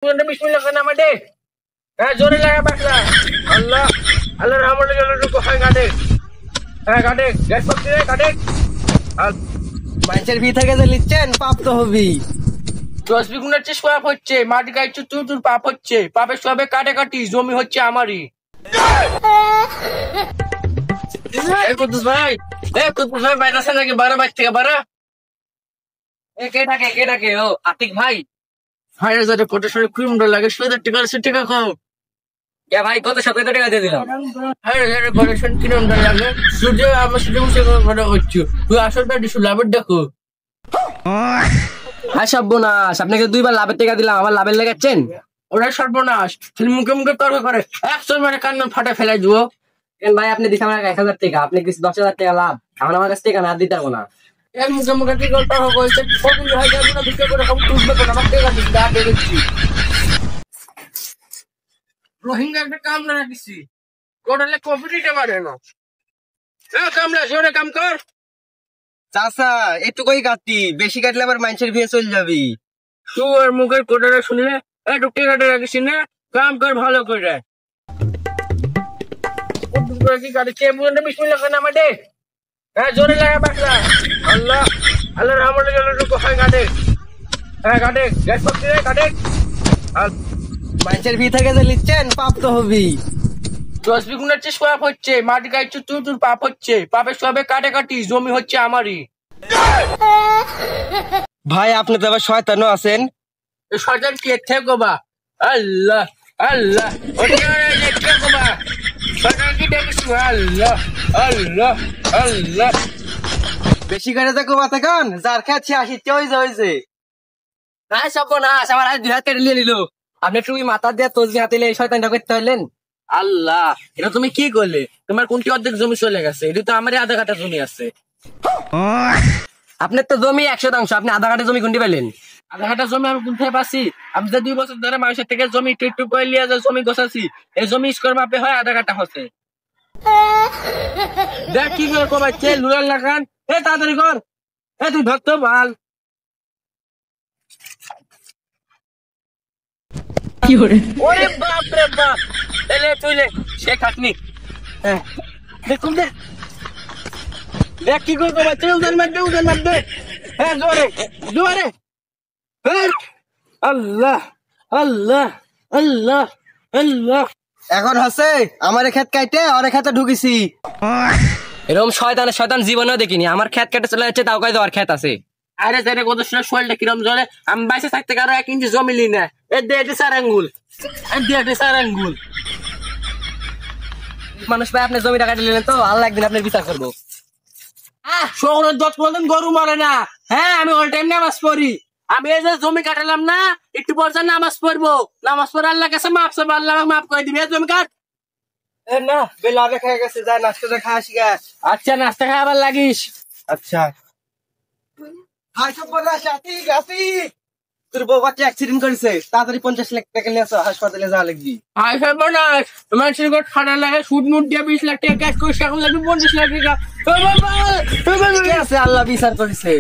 Bismillah ka naman deh. Jore lang bakla. Allah. Allah rahmat jalla ko হয় গাড়ে। গাড়ে gas পাচ্ছি রে গাড়ে। মানুষের ভি থেকে যে লিচ্ছেন পাপ তো হবি। 10 বিঘুনের চেয়ে পাপ হচ্ছে, মাটি গায়ে চুর পাপ হচ্ছে, পাপের সবে কাটাকাটি, জমি হচ্ছে আমারই। কুদ্দুস ভাই বাইরে আছেন নাকি? 12 বাইর থেকে 12। কে ডাকে ও আতিক ভাই। ভাই যাতে পটেশনে ক্রিম লাগে 70 টাকা 80 টাকা খাও। ভাই কত 70 টাকা দিয়ে দিলাম। হ্যাঁ পটেশন ক্রিম লাগে সূর্য আমার সূর্য মুছে কথা হচ্ছে, তুই আসলটা ডিসু লাভের দেখো। হ্যাঁ সর্বনাশ, আপনাকে 2 বার লাভের টাকা দিলাম, আবার লাভের লেগাচ্ছেন। ওরা সর্বনাশ, তুমি মুখে মুখে তর্ক করে 100 মানে কান্না ফাটা ফেলাই দিব। ভাই আপনি দিচ্ছেন আমার 1000 টাকা, আপনি কিছু 10,000 টাকা লাভ, এখন আমার কাছ থেকে না দিতে পারবো না। এর মুখে মুখে কি গল্প হয়েছে, কবি ভাই যাবে না ভিডিও করে কম তুলবে না, আমাকে টাকা দিতে দা দেখছি। রোহিঙ্গা একটা কাম না রাখিছি, কোটালে কপি দিতে পারে না। কামলা জোরে কাম কর। চাচা একটুকুই কাটতি, বেশি কাটলে আবার মানুষের ভিড়ে চলে যাবি। তোর মুখের কোটাটা শুনলে একটু টেকাটা রাখিস না, কাম কর ভালো করে। কি কাটে কে বুঝে বিসমিল্লাহ খান আমার দে। জোরে লাগা বাকলা। আল্লাহ আল্লাহ রহমত জন্য তো হয় গাড়ে। গাড়ে গ্যাস পাচ্ছি রে গাড়ে। মানুষের ভি থেকে যে লিচ্ছেন পাপ তো হবি। 10 বিঘুনের চেয়ে পাপ হচ্ছে, মাটি গায়ে চুর পাপ হচ্ছে, পাপের সবে কাটাকাটি, জমি হচ্ছে আমারই। ভাই আপনি তো আবার শয়তানও আছেন। শয়তান কে থেকোবা? আল্লাহ আল্লাহ থেকোবা শয়তান কি দেখিস? আল্লাহ আল্লাহ আল্লাহ। বেশি করে দেখো মাথা কান, যার খাচ্ছি 80 হয়েছে। সর্বনাশ, আমার আজ 2 হাত কেটে নিয়ে নিল। আপনি একটু মাথা দিয়ে তসবি হাতে এই শয়তানটা করতে হলেন। আল্লাহ এটা তুমি কি করলে? তোমার কোনটি অর্ধেক জমি চলে গেছে, এটা তো আমারই আধা কাটা জমি আছে। আপনার তো জমি 100%, আপনি আধা কাটা জমি কোনটি পেলেন? আধা কাটা জমি আমি কোথায় পাচ্ছি? আমি যে 2 বছর ধরে মানুষের থেকে জমি একটু করে নিয়ে জমি গোছাচ্ছি, এই জমি স্কোর মাপে হয় আধা কাটা হচ্ছে। দেখ কি করে কমাই তেল নুরাল লাগান, তাড়াতাড়ি কর। তুই ভক্ত ভাল কি করে? ওরে বাপ রে বাপ, এলে তুই লে সে খাটনি। দেখুন দেখ কি করে কমাই তেল উদান মারবে। জোরে জোরে। আল্লাহ আল্লাহ আল্লাহ আল্লাহ। এখন হচ্ছে আমার ক্ষেত কাটে আর ক্ষেতে ঢুকিছি। এরকম শয়তান জীবনেও দেখিনি, আমার ক্ষেত কেটে চলে যাচ্ছে, তাও কাজ আর ক্ষেত আছে। আরে জানে কত সময় শরীরটা কিরম জ্বলে, আমি বাইসে থাকতে কারো 1 ইঞ্চি জমি লি না। দে 4 আঙ্গুল, দে 4 আঙ্গুল। মানুষ ভাই আপনি জমিটা কাটে নিলেন তো, আল্লাহ একদিন আপনার বিচার করবো। শহরের 10 কোনদিন গরু মরে না। হ্যাঁ আমি অল টাইম নামাজ পড়ি। আমি এই যে জমি কাটালাম না, একটু পর নামাজ পড়বো, নামাজ পড়ে আল্লাহ কাছে মাফ চাইবো, আল্লাহ মাফ করে দিবি। জমি কাট না বেলা দেখা গেছে, যা নাস্তা খা আসি গা। আচ্ছা নাস্তা খাই আবার লাগিস। আচ্ছা তোর বউ বাচ্চা অ্যাক্সিডেন্ট করেছে, তাড়াতাড়ি 50 লাখ টাকা নিয়ে আসো, হাসপাতালে যাওয়া লাগবি। মানুষের ঘর ঠান্ডা লাগে, সুদ মুট দিয়ে 20 লাখ টাকা ক্যাশ করে, এখন লাগবে 50 লাখ টাকা। আল্লাহ বিচার করেছে।